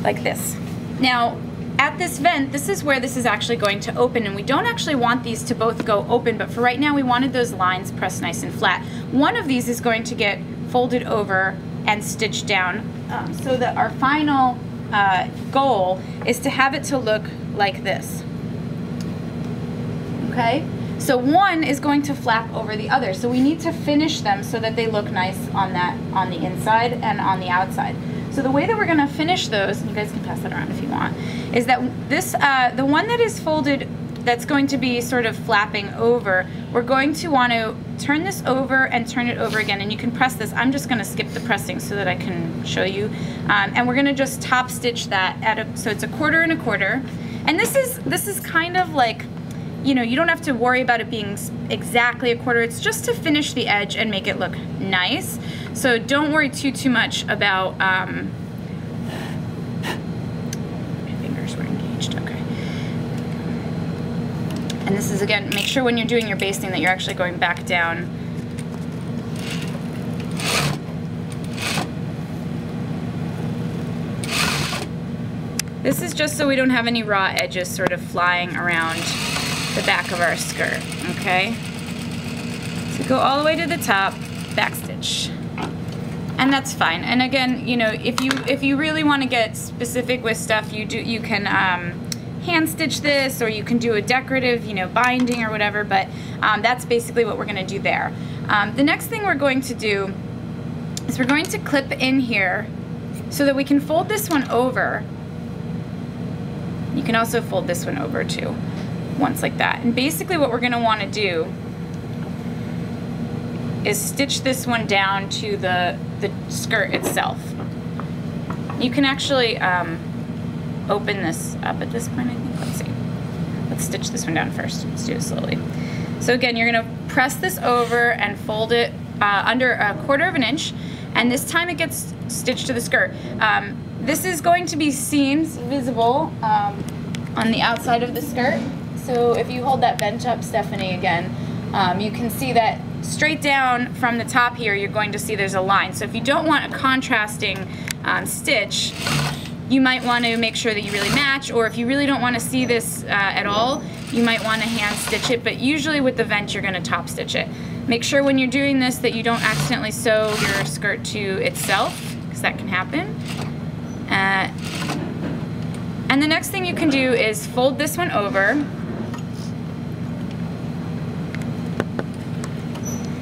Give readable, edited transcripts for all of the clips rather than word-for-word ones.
like this. Now, at this vent, this is where this is actually going to open, and we don't actually want these to both go open, but for right now we wanted those lines pressed nice and flat. One of these is going to get folded over and stitched down, so that our final goal is to have it to look like this. Okay? So one is going to flap over the other, so we need to finish them so that they look nice on the inside and on the outside. So the way that we're going to finish those, and you guys can pass that around if you want, is that this, the one that is folded, that's going to be sort of flapping over, we're going to want to turn this over and turn it over again, and you can press this. I'm just going to skip the pressing so that I can show you. And we're going to just top stitch that so it's 1/4 and 1/4. And this is kind of like, you know, you don't have to worry about it being exactly 1/4. It's just to finish the edge and make it look nice. So don't worry too much about, my fingers were engaged, okay. And this is, again, make sure when you're doing your basting that you're actually going back down. This is just so we don't have any raw edges sort of flying around the back of our skirt, okay? So go all the way to the top, backstitch. And that's fine. And again, you know, if you really want to get specific with stuff, you can hand stitch this, or you can do a decorative, you know, binding or whatever, but that's basically what we're going to do there. The next thing we're going to do is we're going to clip in here so that we can fold this one over. You can also fold this one over too, once like that. And basically what we're going to want to do is stitch this one down to the skirt itself. You can actually open this up at this point, I think. Let's see. Let's stitch this one down first. Let's do it slowly. So again, you're going to press this over and fold it under 1/4 of an inch, and this time it gets stitched to the skirt. This is going to be seen, visible on the outside of the skirt. So if you hold that vent up, Stephanie, again, you can see that straight down from the top here, you're going to see there's a line. So if you don't want a contrasting stitch, you might want to make sure that you really match, or if you really don't want to see this at all, you might want to hand stitch it, but usually with the vent you're going to top stitch it. Make sure when you're doing this that you don't accidentally sew your skirt to itself, because that can happen. And the next thing you can do is fold this one over,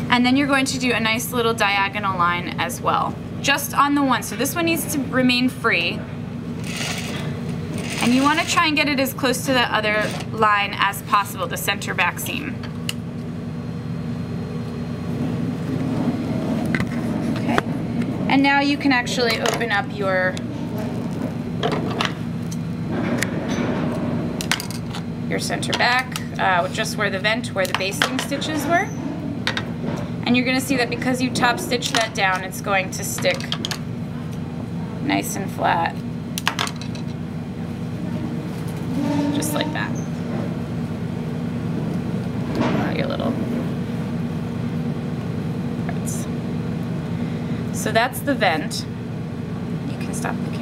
and then you're going to do a nice little diagonal line as well, just on the one. So this one needs to remain free, and you want to try and get it as close to the other line as possible, the center back seam. Okay, and now you can actually open up your center back, just where the basting stitches were. And you're going to see that because you top stitched that down, it's going to stick nice and flat, just like that. Your little parts. So that's the vent. You can stop the camera.